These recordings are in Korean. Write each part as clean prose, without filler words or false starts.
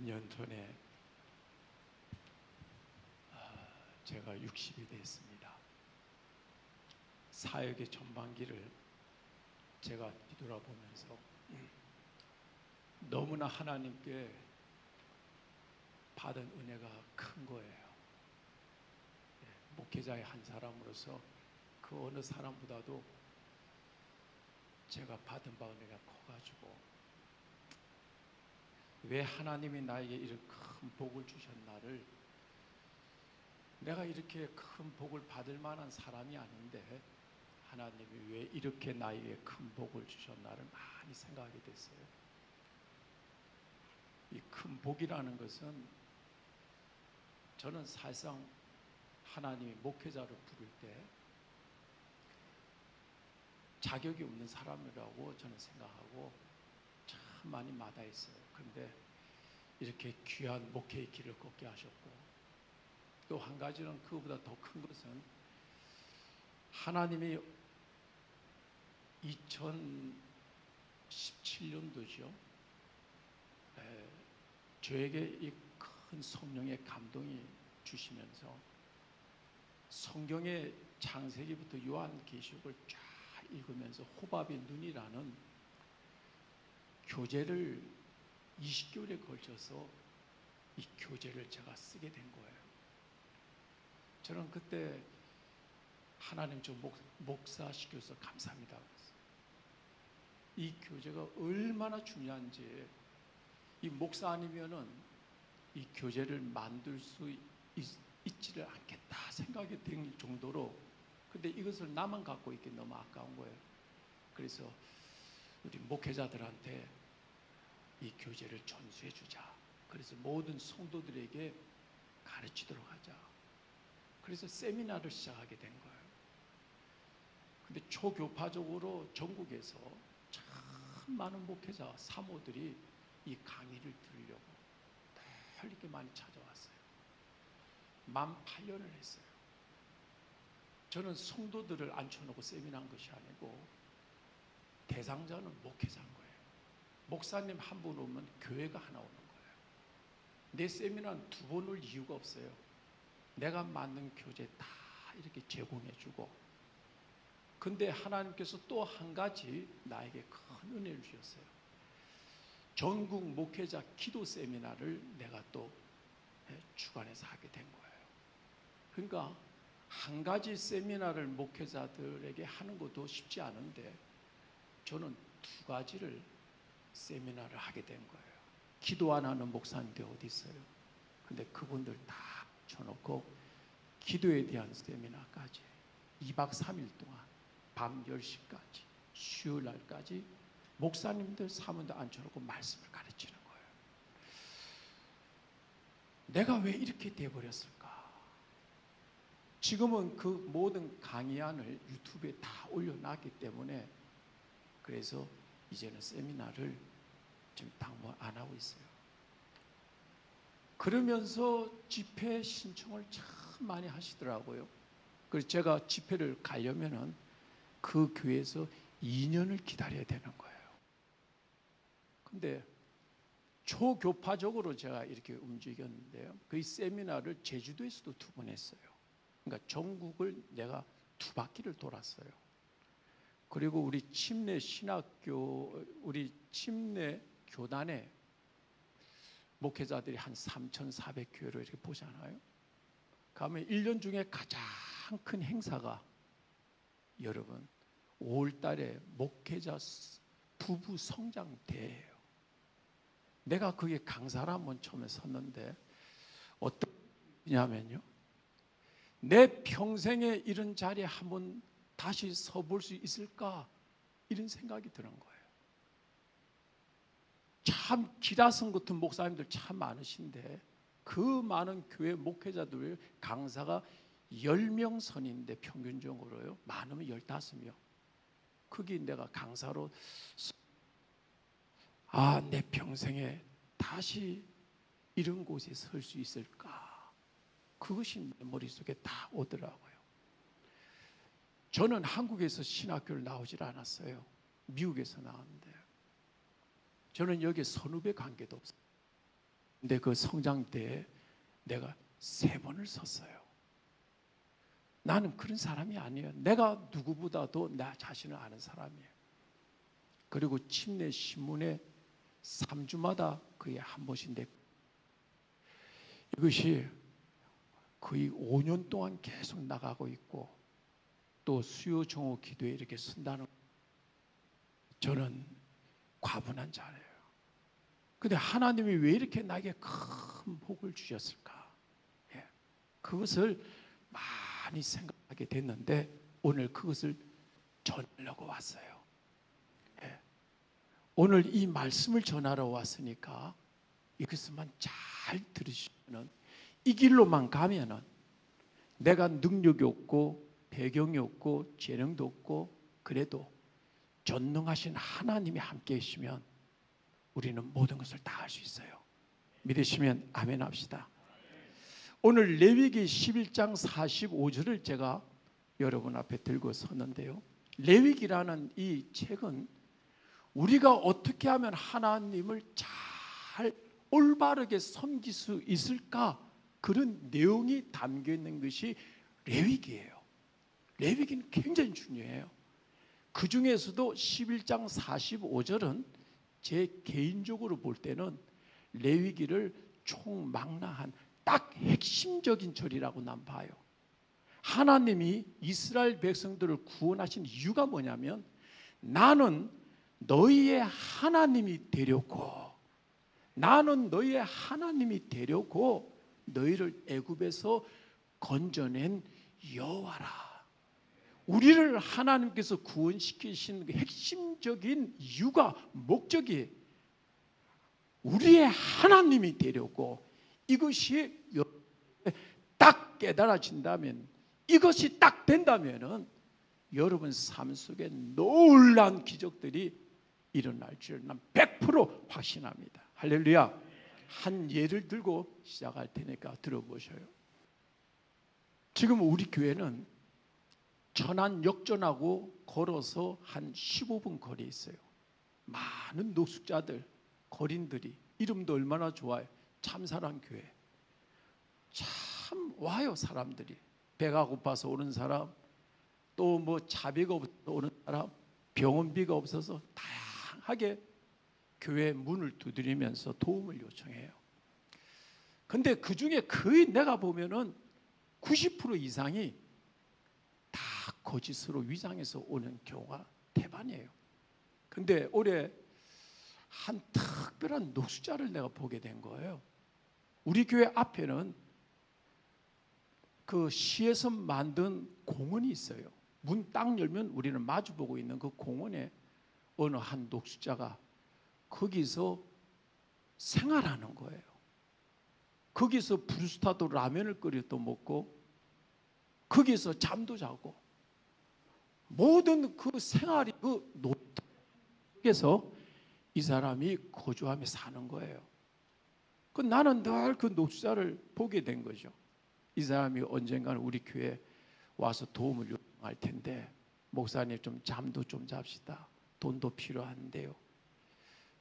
2년 전에 제가 60이 됐습니다. 사역의 전반기를 제가 뒤돌아보면서 너무나 하나님께 받은 은혜가 큰 거예요. 목회자의 한 사람으로서 그 어느 사람보다도 제가 받은 바 은혜가 커가지고 왜 하나님이 나에게 이런 큰 복을 주셨나를, 내가 이렇게 큰 복을 받을 만한 사람이 아닌데 하나님이 왜 이렇게 나에게 큰 복을 주셨나를 많이 생각하게 됐어요. 이 큰 복이라는 것은 저는 사실상 하나님이 목회자로 부를 때 자격이 없는 사람이라고 저는 생각하고 참 많이 마다했어요. 그런데 이렇게 귀한 목회의 길을 걷게 하셨고, 또 한 가지는 그거보다 더 큰 것은 하나님이 2017년도죠. 저에게 이 큰 성령의 감동이 주시면서 성경의 창세기부터 요한계시록을 쫙 읽으면서 호밥의 눈이라는 교재를 20개월에 걸쳐서 이 교재를 제가 쓰게 된 거예요. 저는 그때 하나님 저 목사시켜서 감사합니다. 이 교재가 얼마나 중요한지, 이 목사 아니면은 이 교재를 만들 수 있지를 않겠다 생각이 들 정도로, 근데 이것을 나만 갖고 있기 너무 아까운 거예요. 그래서 우리 목회자들한테 이 교재를 전수해 주자. 그래서 모든 성도들에게 가르치도록 하자. 그래서 세미나를 시작하게 된 거예요. 근데 초교파적으로 전국에서 참 많은 목회자, 사모들이 이 강의를 들으려고 이렇게 많이 찾아왔어요. 18년을 했어요. 저는 성도들을 앉혀놓고 세미나한 것이 아니고 대상자는 목회자인 거예요. 목사님 한 분 오면 교회가 하나 오는 거예요. 내 세미나는 두 번 올 이유가 없어요. 내가 만든 교재 다 이렇게 제공해주고, 근데 하나님께서 또 한 가지 나에게 큰 은혜를 주셨어요. 전국 목회자 기도 세미나를 내가 또 주관해서 하게 된 거예요. 그러니까 한 가지 세미나를 목회자들에게 하는 것도 쉽지 않은데 저는 두 가지를 세미나를 하게 된 거예요. 기도 안 하는 목사님들 어디 있어요? 근데 그분들 다 쳐놓고 기도에 대한 세미나까지 2박 3일 동안 밤 10시까지 수요일 날까지 목사님들 사모들 앉혀놓고 말씀을 가르치는 거예요. 내가 왜 이렇게 돼버렸을까? 지금은 그 모든 강의안을 유튜브에 다 올려놨기 때문에, 그래서 이제는 세미나를 지금 당분 안 하고 있어요. 그러면서 집회 신청을 참 많이 하시더라고요. 그래서 제가 집회를 가려면은 그 교회에서 2년을 기다려야 되는 거예요. 근데 초교파적으로 제가 이렇게 움직였는데요. 그 세미나를 제주도에서도 2번 했어요. 그러니까 전국을 내가 2바퀴를 돌았어요. 그리고 우리 침례 신학교, 우리 침례 교단에 목회자들이 한 3,400교회로 이렇게 보잖아요. 가면 1년 중에 가장 큰 행사가 여러분 5월 달에 목회자 부부 성장대회예요. 내가 그게 강사로 한번 처음에 섰는데 어떤 일이냐면요, 내 평생에 이런 자리에 한번 다시 서볼 수 있을까, 이런 생각이 드는 거예요. 참 기라성 같은 목사님들 참 많으신데 그 많은 교회 목회자들 강사가 10명 선인데 평균적으로요, 많으면 15명. 거기 내가 강사로 내 평생에 다시 이런 곳에 설 수 있을까, 그것이 내 머릿속에 다 오더라고요. 저는 한국에서 신학교를 나오질 않았어요. 미국에서 나왔는데 저는 여기에 선후배 관계도 없어요. 근데 그 성장 때에 내가 3번을 섰어요. 나는 그런 사람이 아니에요. 내가 누구보다도 나 자신을 아는 사람이에요. 그리고 침례 신문에 3주마다 거의 한 번씩인데 이것이 거의 5년 동안 계속 나가고 있고 또 수요 정오 기도에 이렇게 쓴다는 저는 과분한 자예요. 근데 하나님이 왜 이렇게 나에게 큰 복을 주셨을까? 예. 그것을 많이 생각하게 됐는데 오늘 그것을 전하려고 왔어요. 예. 오늘 이 말씀을 전하러 왔으니까 이것만 잘 들으시면 이 길로만 가면은 내가 능력이 없고 배경이 없고 재능도 없고 그래도 전능하신 하나님이 함께 계시면 우리는 모든 것을 다 할 수 있어요. 믿으시면 아멘 합시다. 오늘 레위기 11장 45절을 제가 여러분 앞에 들고 섰는데요. 레위기라는 이 책은 우리가 어떻게 하면 하나님을 잘 올바르게 섬길 수 있을까? 그런 내용이 담겨 있는 것이 레위기예요. 레위기는 굉장히 중요해요. 그 중에서도 11장 45절은 제 개인적으로 볼 때는 레위기를 총망라한 딱 핵심적인 절이라고 난 봐요. 하나님이 이스라엘 백성들을 구원하신 이유가 뭐냐면 나는 너희의 하나님이 되려고 나는 너희의 하나님이 되려고 너희를 애굽에서 건져낸 여호와라. 우리를 하나님께서 구원시키신 핵심적인 이유가 목적이 우리의 하나님이 되려고 이것이 딱 깨달아진다면 이것이 딱 된다면 여러분 삶 속에 놀라운 기적들이 일어날 줄 난 100% 확신합니다. 할렐루야. 한 예를 들고 시작할 테니까 들어보셔요. 지금 우리 교회는 천안 역전하고 걸어서 한 15분 거리에 있어요. 많은 노숙자들, 거린들이 이름도 얼마나 좋아요. 참사랑교회. 참 와요 사람들이. 배가 고파서 오는 사람, 또 뭐 자비가 없어서 오는 사람, 병원비가 없어서 다양하게 교회 문을 두드리면서 도움을 요청해요. 근데 그 중에 거의 내가 보면은 90% 이상이 다 거짓으로 위장해서 오는 경우가 대반이에요. 근데 올해 한 특별한 노숙자를 내가 보게 된 거예요. 우리 교회 앞에는 그 시에서 만든 공원이 있어요. 문 딱 열면 우리는 마주보고 있는 그 공원에 어느 한 노숙자가 거기서 생활하는 거예요. 거기서 브루스타도 라면을 끓여 또 먹고 거기서 잠도 자고 모든 그 생활이 그 노숙에서 이 사람이 거주하며 사는 거예요. 그 나는 늘 그 노숙자를 보게 된 거죠. 이 사람이 언젠가는 우리 교회에 와서 도움을 요청할 텐데 목사님 좀 잠도 좀 잡시다. 돈도 필요한데요.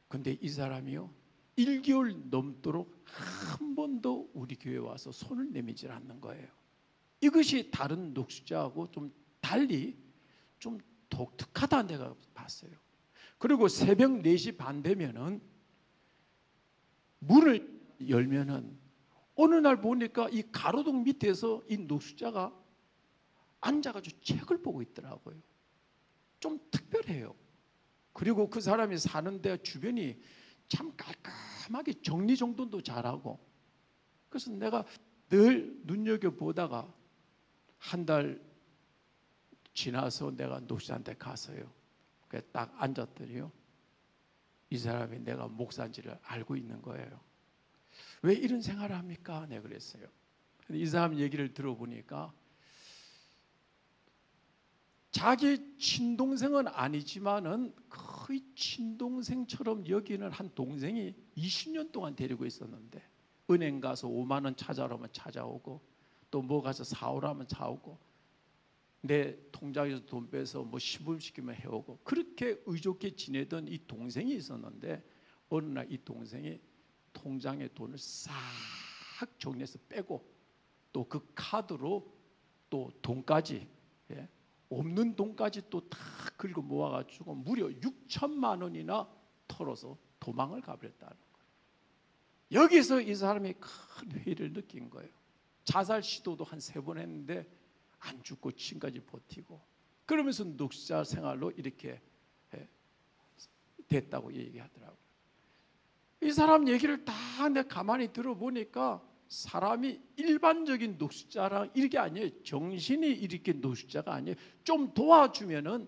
근데 이 사람이요 1개월 넘도록 한 번도 우리 교회에 와서 손을 내밀지 않는 거예요. 이것이 다른 노숙자하고 좀 달리 좀 독특하다 내가 봤어요. 그리고 새벽 4시 반 되면은 문을 열면은 어느 날 보니까 이 가로등 밑에서 이 노숙자가 앉아가지고 책을 보고 있더라고요. 좀 특별해요. 그리고 그 사람이 사는데 주변이 참 깔끔하게 정리정돈도 잘하고 그래서 내가 늘 눈여겨보다가 한 달 지나서 내가 노숙자한테 가서요. 딱 앉았더니요. 이 사람이 내가 목사인지를 알고 있는 거예요. 왜 이런 생활을 합니까? 내가 그랬어요. 이 사람 얘기를 들어보니까 자기 친동생은 아니지만은 거의 친동생처럼 여기는 한 동생이 20년 동안 데리고 있었는데 은행 가서 5만 원 찾아오라면 찾아오고 또 뭐 가서 사오라면 사오고 내 통장에서 돈 빼서 뭐 시불시키면 해오고 그렇게 의좋게 지내던 이 동생이 있었는데 어느 날 이 동생이 통장에 돈을 싹 정리해서 빼고 또 그 카드로 또 돈까지, 없는 돈까지 또 다 긁어 모아가지고 무려 6천만 원이나 털어서 도망을 가버렸다는 거예요. 여기서 이 사람이 큰 회의를 느낀 거예요. 자살 시도도 한 3번 했는데 안 죽고 지금까지 버티고, 그러면서 녹자 생활로 이렇게 됐다고 얘기하더라고요. 이 사람 얘기를 다 내가 가만히 들어보니까 사람이 일반적인 노숙자랑 이게 아니에요. 정신이 이렇게 노숙자가 아니에요. 좀 도와주면은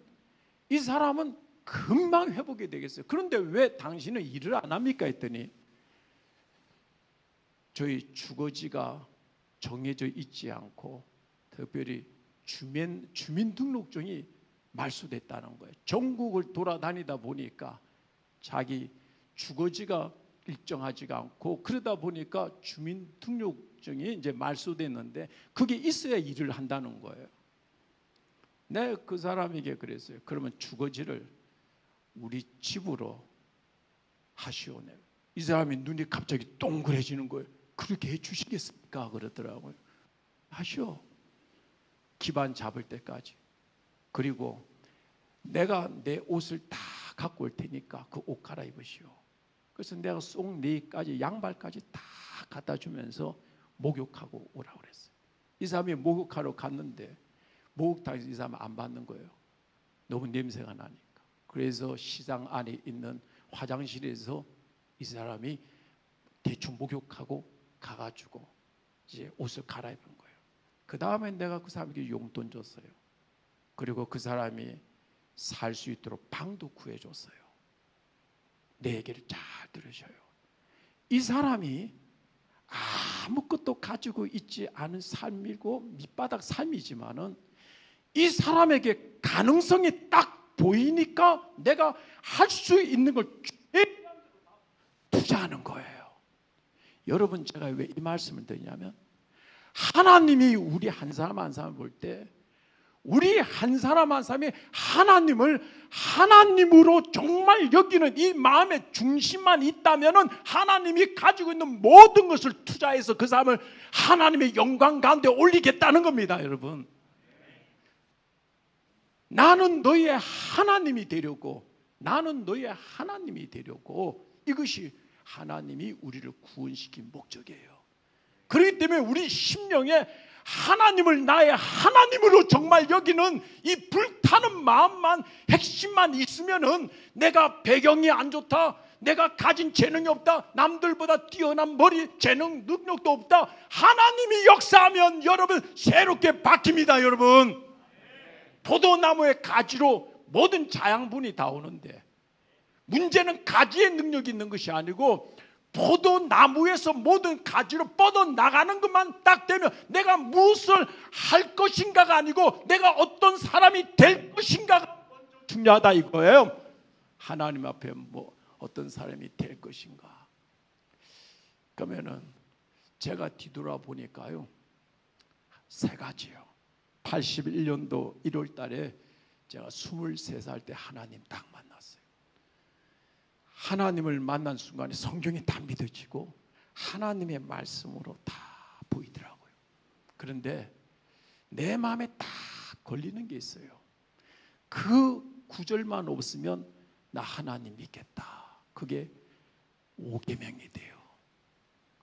이 사람은 금방 회복이 되겠어요. 그런데 왜 당신은 일을 안 합니까 했더니 저희 주거지가 정해져 있지 않고 특별히 주민등록증이 말소됐다는 거예요. 전국을 돌아다니다 보니까 자기 주거지가 일정하지가 않고, 그러다 보니까 주민등록증이 이제 말소됐는데 그게 있어야 일을 한다는 거예요. 네, 그 사람에게 그랬어요. 그러면 주거지를 우리 집으로 하시오네. 이 사람이 눈이 갑자기 동그래지는 거예요. 그렇게 해주시겠습니까? 그러더라고요. 하시오. 기반 잡을 때까지. 그리고 내가 내 옷을 다 갖고 올 테니까 그 옷 갈아입으시오. 그래서 내가 쏙 네까지 양발까지 다 갖다 주면서 목욕하고 오라고 그랬어요. 이 사람이 목욕하러 갔는데 목욕탕에서 이 사람은 안 받는 거예요. 너무 냄새가 나니까. 그래서 시장 안에 있는 화장실에서 이 사람이 대충 목욕하고 가가지고 이제 옷을 갈아입은 거예요. 그 다음에 내가 그 사람에게 용돈 줬어요. 그리고 그 사람이 살 수 있도록 방도 구해줬어요. 내 얘기를 잘 들으셔요. 이 사람이 아무것도 가지고 있지 않은 삶이고 밑바닥 삶이지만은 이 사람에게 가능성이 딱 보이니까 내가 할 수 있는 걸 투자하는 거예요. 여러분, 제가 왜 이 말씀을 드리냐면 하나님이 우리 한 사람 한 사람을 볼 때 우리 한 사람 한 사람이 하나님을 하나님으로 정말 여기는 이 마음의 중심만 있다면 하나님이 가지고 있는 모든 것을 투자해서 그 사람을 하나님의 영광 가운데 올리겠다는 겁니다. 여러분, 나는 너의 하나님이 되려고, 나는 너의 하나님이 되려고, 이것이 하나님이 우리를 구원시킨 목적이에요. 그렇기 때문에 우리 심령에 하나님을 나의 하나님으로 정말 여기는 이 불타는 마음만, 핵심만 있으면은 내가 배경이 안 좋다, 내가 가진 재능이 없다, 남들보다 뛰어난 머리, 재능, 능력도 없다, 하나님이 역사하면 여러분 새롭게 바뀝니다. 여러분, 포도나무의 가지로 모든 자양분이 다 오는데 문제는 가지의 능력이 있는 것이 아니고 포도나무에서 모든 가지로 뻗어나가는 것만 딱 되면 내가 무엇을 할 것인가가 아니고 내가 어떤 사람이 될 것인가가 중요하다 이거예요. 하나님 앞에 뭐 어떤 사람이 될 것인가. 그러면은 제가 뒤돌아보니까요 3가지요. 81년도 1월 달에 제가 23살 때 하나님 딱 만났어요. 하나님을 만난 순간에 성경이 다 믿어지고 하나님의 말씀으로 다 보이더라고요. 그런데 내 마음에 딱 걸리는 게 있어요. 그 구절만 없으면 나 하나님 믿겠다. 그게 5계명이 돼요.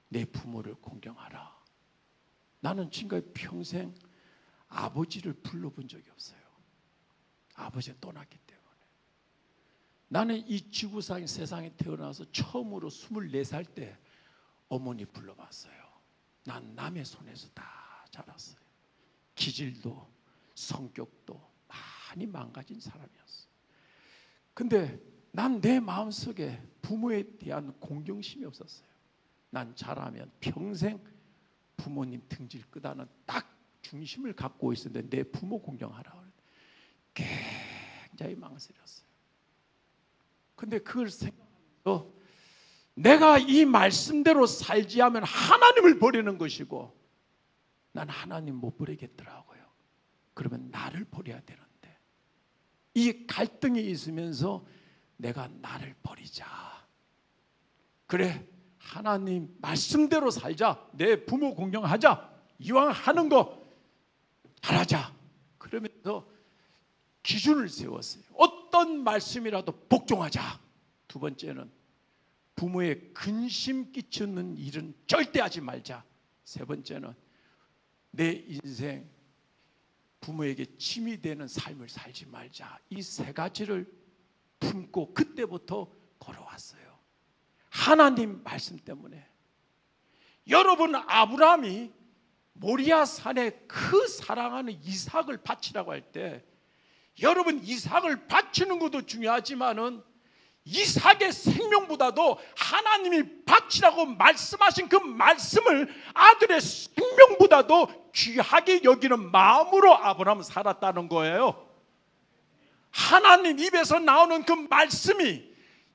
내 부모를 공경하라. 나는 지금까지 평생 아버지를 불러본 적이 없어요. 아버지가 떠났기 때문에. 나는 이 지구상 세상에 태어나서 처음으로 24살 때 어머니 불러봤어요. 난 남의 손에서 다 자랐어요. 기질도 성격도 많이 망가진 사람이었어요. 근데 난 내 마음속에 부모에 대한 공경심이 없었어요. 난 자라면 평생 부모님 등질 끄다는 딱 중심을 갖고 있었는데 내 부모 공경하라고 굉장히 망설였어요. 근데 그걸 생각하면서 내가 이 말씀대로 살지 않으면 하나님을 버리는 것이고 난 하나님 못 버리겠더라고요. 그러면 나를 버려야 되는데 이 갈등이 있으면서 내가 나를 버리자. 그래, 하나님 말씀대로 살자. 내 부모 공경하자. 이왕 하는 거 잘하자. 그러면서 기준을 세웠어요. 어떤 말씀이라도 복종하자. 두 번째는 부모에 근심 끼치는 일은 절대 하지 말자. 세 번째는 내 인생 부모에게 짐이 되는 삶을 살지 말자. 이 세 가지를 품고 그때부터 걸어왔어요. 하나님 말씀 때문에. 여러분, 아브라함이 모리아 산에 그 사랑하는 이삭을 바치라고 할 때, 여러분, 이삭을 바치는 것도 중요하지만은 이삭의 생명보다도 하나님이 바치라고 말씀하신 그 말씀을 아들의 생명보다도 귀하게 여기는 마음으로 아브라함은 살았다는 거예요. 하나님 입에서 나오는 그 말씀이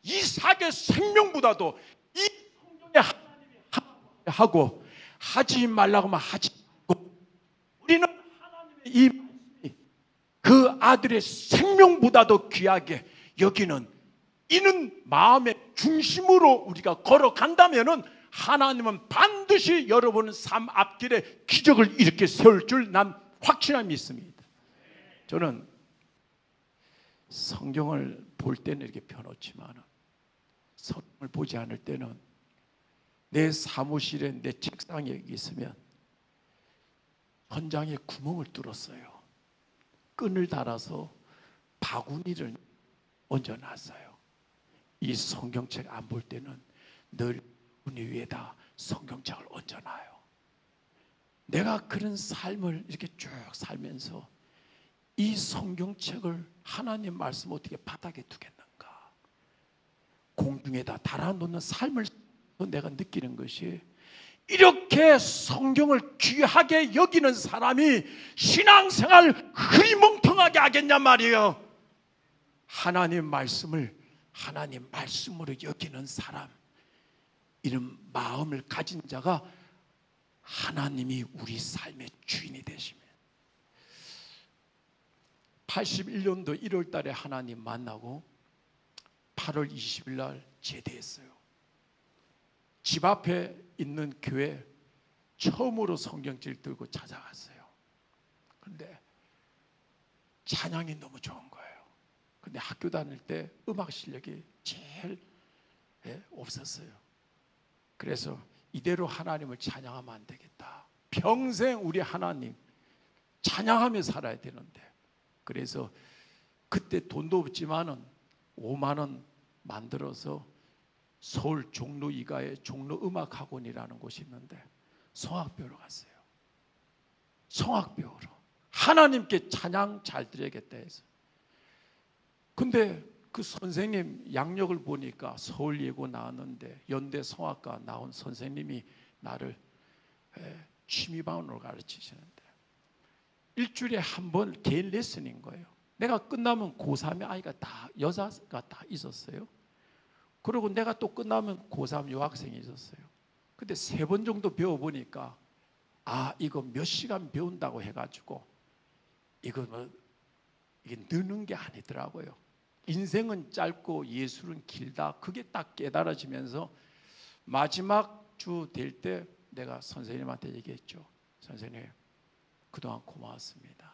이삭의 생명보다도 이 성경에 하나님이 하고 하지 말라고 하면 하지 말고, 우리는 하나님의 이 말씀이 그 아들의 생명보다도 귀하게 여기는, 이는 마음의 중심으로 우리가 걸어간다면은 하나님은 반드시 여러분 삶 앞길에 기적을 이렇게 세울 줄 난 확신함이 있습니다. 저는 성경을 볼 때는 이렇게 펴놓지만 성경을 보지 않을 때는 내 사무실에 내 책상에 있으면 천장에 구멍을 뚫었어요. 끈을 달아서 바구니를 얹어놨어요. 이 성경책 안 볼 때는 늘 바구니 위에다 성경책을 얹어놔요. 내가 그런 삶을 이렇게 쭉 살면서 이 성경책을 하나님 말씀 어떻게 바닥에 두겠는가? 공중에다 달아놓는 삶을 내가 느끼는 것이, 이렇게 성경을 귀하게 여기는 사람이 신앙생활 흐리멍텅하게 하겠냔 말이에요. 하나님 말씀을 하나님 말씀으로 여기는 사람, 이런 마음을 가진 자가 하나님이 우리 삶의 주인이 되시면, 81년도 1월 달에 하나님 만나고 8월 20일 날 제대했어요. 집 앞에 있는 교회 처음으로 성경책 들고 찾아갔어요. 그런데 찬양이 너무 좋은 거예요. 근데 학교 다닐 때 음악 실력이 제일 없었어요. 그래서 이대로 하나님을 찬양하면 안 되겠다. 평생 우리 하나님 찬양하며 살아야 되는데, 그래서 그때 돈도 없지만은 5만 원 만들어서 서울 종로 2가에 종로음악학원이라는 곳이 있는데 성악 배우러 갔어요. 성악 배우러 하나님께 찬양 잘 드려야겠다 해서. 근데 그 선생님 양력을 보니까 서울예고 나왔는데 연대 성악과 나온 선생님이 나를 취미반으로 가르치시는데 일주일에 한 번 개인 레슨인 거예요. 내가 끝나면 고3의 아이가 다 여자가 다 있었어요. 그리고 내가 또 끝나면 고3 여학생이 있었어요. 근데 3번 정도 배워보니까 이거 몇 시간 배운다고 해가지고 이게 느는 게 아니더라고요. 인생은 짧고 예술은 길다. 그게 딱 깨달아지면서 마지막 주 될 때 내가 선생님한테 얘기했죠. 선생님, 그동안 고마웠습니다.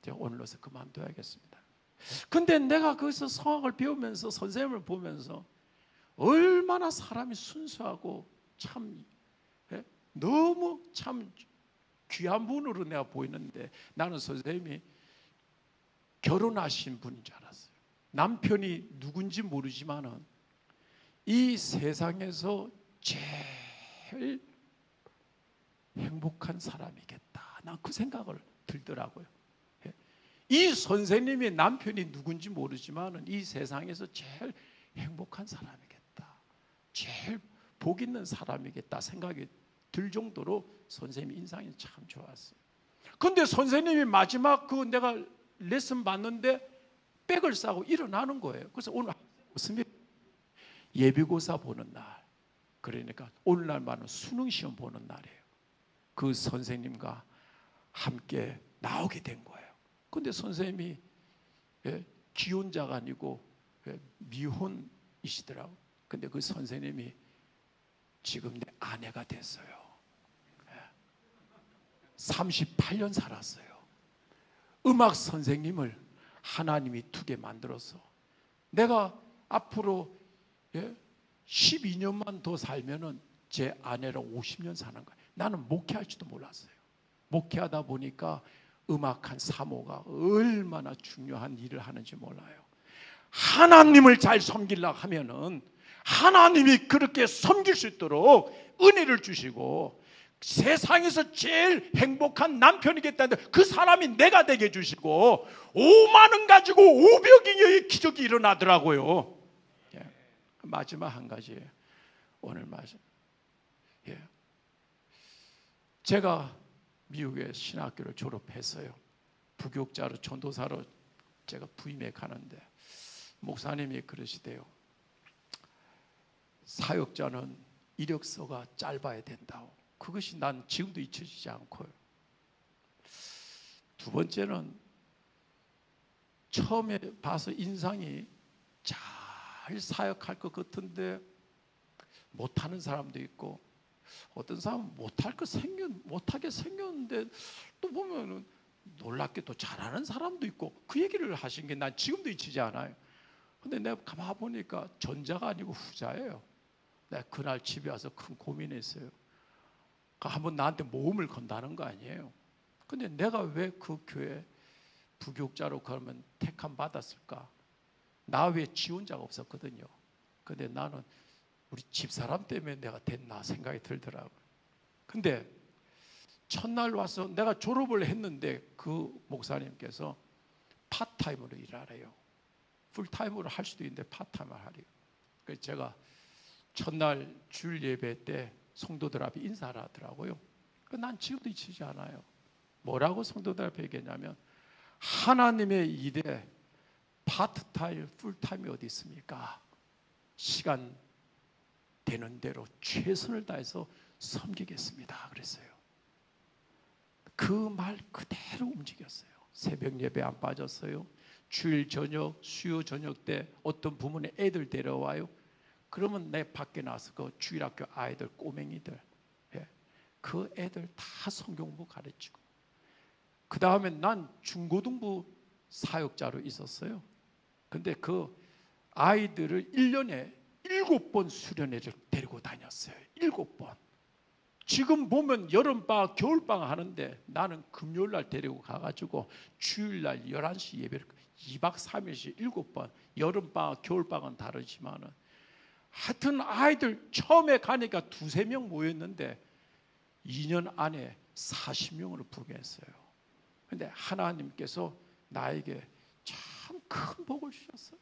제가 오늘로서 그만둬야겠습니다. 근데 내가 거기서 성악을 배우면서 선생님을 보면서 얼마나 사람이 순수하고 참 너무 참 귀한 분으로 내가 보이는데, 나는 선생님이 결혼하신 분인 줄 알았어요. 남편이 누군지 모르지만은 이 세상에서 제일 행복한 사람이겠다. 난 그 생각을 들더라고요. 이 선생님의 남편이 누군지 모르지만은 이 세상에서 제일 행복한 사람이겠다. 제일 복 있는 사람이겠다 생각이 들 정도로 선생님 인상이 참 좋았어요. 근데 선생님이 마지막 내가 레슨 받는데 백을 싸고 일어나는 거예요. 그래서 오늘 무슨 예비고사 보는 날, 그러니까 오늘날만은 수능시험 보는 날이에요. 그 선생님과 함께 나오게 된 거예요. 근데 선생님이 기혼자가 아니고 미혼이시더라고요. 근데 그 선생님이 지금 내 아내가 됐어요. 38년 살았어요. 음악 선생님을 하나님이 2개 만들어서 내가 앞으로 12년만 더 살면은 제 아내랑 50년 사는 거예요. 나는 목회할지도 몰랐어요. 목회하다 보니까 음악한 사모가 얼마나 중요한 일을 하는지 몰라요. 하나님을 잘 섬기려고 하면은 하나님이 그렇게 섬길 수 있도록 은혜를 주시고, 세상에서 제일 행복한 남편이겠다는데 그 사람이 내가 되게 해주시고, 5만 원 가지고 500여 기적이 일어나더라고요. 마지막 한 가지, 오늘 말씀. 제가 미국의 신학교를 졸업했어요. 부교육자로 전도사로 제가 부임해 가는데 목사님이 그러시대요. 사역자는 이력서가 짧아야 된다고. 그것이 난 지금도 잊혀지지 않고요. 두 번째는 처음에 봐서 인상이 잘 사역할 것 같은데 못하는 사람도 있고, 어떤 사람은 못하게 생겼는데 또 보면은 놀랍게 또 잘하는 사람도 있고, 그 얘기를 하신 게 난 지금도 잊히지 않아요. 근데 내가 가만 보니까 전자가 아니고 후자예요. 내가 그날 집에 와서 큰 고민했어요. 한번 나한테 모험을 건다는 거 아니에요. 근데 내가 왜 그 교회 부교육자로 그러면 택함 받았을까? 나 외에 지원자가 없었거든요. 근데 나는 우리 집사람 때문에 내가 됐나 생각이 들더라고요. 근데 첫날 와서 내가 졸업을 했는데 그 목사님께서 파트타임으로 일하래요. 풀타임으로 할 수도 있는데 파트타임을 하래요. 그래서 제가 첫날 주일 예배 때 성도들 앞에 인사를 하더라고요. 난 지금도 잊히지 않아요. 뭐라고 성도들 앞에 얘기했냐면, 하나님의 일에 파트타임, 풀타임이 어디 있습니까? 시간 되는 대로 최선을 다해서 섬기겠습니다 그랬어요. 그 말 그대로 움직였어요. 새벽 예배 안 빠졌어요. 주일 저녁, 수요 저녁 때 어떤 부모님 애들 데려와요. 그러면 내 밖에 나와서 그 주일학교 아이들, 꼬맹이들, 그 애들 다 성경부 가르치고, 그 다음에 난 중고등부 사역자로 있었어요. 근데 그 아이들을 1년에 7번 수련회를 데리고 다녔어요. 7번. 지금 보면 여름방학, 겨울방학 하는데 나는 금요일날 데리고 가가지고 주일날 11시 예배를 2박 3일씩 7번. 여름방학, 겨울방학은 다르지만은 하여튼 아이들 처음에 가니까 2-3명 모였는데 2년 안에 40명으로 부교했어요. 근데 하나님께서 나에게 참 큰 복을 주셨어요.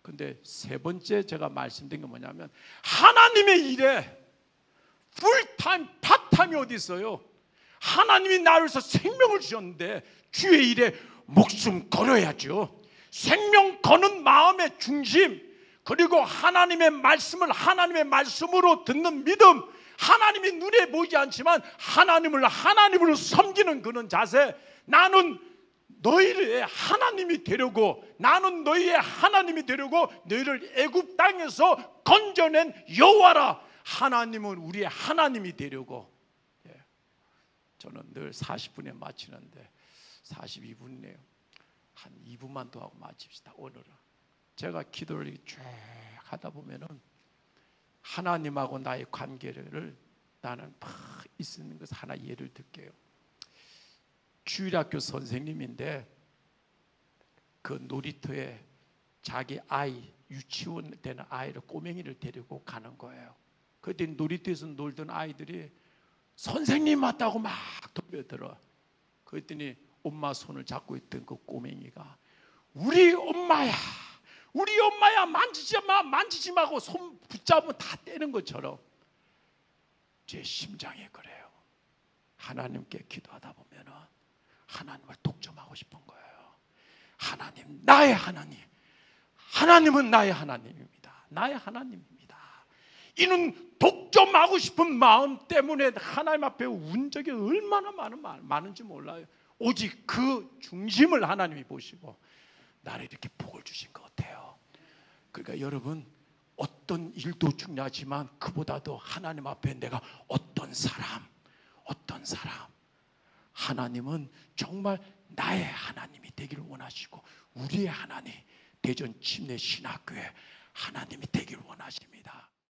근데 세 번째 제가 말씀드린 게 뭐냐면, 하나님의 일에 풀타임, 파타임이 어디 있어요? 하나님이 나를 위해서 생명을 주셨는데 주의 일에 목숨 걸어야죠. 생명 거는 마음의 중심, 그리고 하나님의 말씀을 하나님의 말씀으로 듣는 믿음, 하나님이 눈에 보이지 않지만 하나님을 하나님으로 섬기는 그런 자세. 나는 너희를 하나님이 되려고, 나는 너희의 하나님이 되려고 너희를 애굽 땅에서 건져낸 여호와라. 하나님은 우리의 하나님이 되려고. 저는 늘 40분에 마치는데 42분이네요. 한 2분만 더 하고 마칩시다. 오늘은 제가 기도를 쭉 하다 보면은 하나님하고 나의 관계를 나는 막 있는 것 하나 예를 들게요. 주일학교 선생님인데 그 놀이터에 자기 아이, 유치원 되는 아이를, 꼬맹이를 데리고 가는 거예요. 그때 놀이터에서 놀던 아이들이 선생님 맞다고 막 덤벼들어. 그랬더니 엄마 손을 잡고 있던 그 꼬맹이가 우리 엄마야, 우리 엄마야, 만지지 마, 만지지 마고 손 붙잡으면 다 떼는 것처럼 제 심장이 그래요. 하나님께 기도하다 보면은 하나님을 독점하고 싶은 거예요. 하나님, 나의 하나님, 하나님은 나의 하나님입니다. 나의 하나님입니다. 이는 독점하고 싶은 마음 때문에 하나님 앞에 운 적이 얼마나 많은지 몰라요. 오직 그 중심을 하나님이 보시고 나를 이렇게 복을 주신 것 같아요. 그러니까 여러분, 어떤 일도 중요하지만 그보다도 하나님 앞에 내가 어떤 사람, 하나님은 정말 나의 하나님이 되기를 원하시고 우리의 하나님, 대전 침례 신학교의 하나님이 되기를 원하십니다.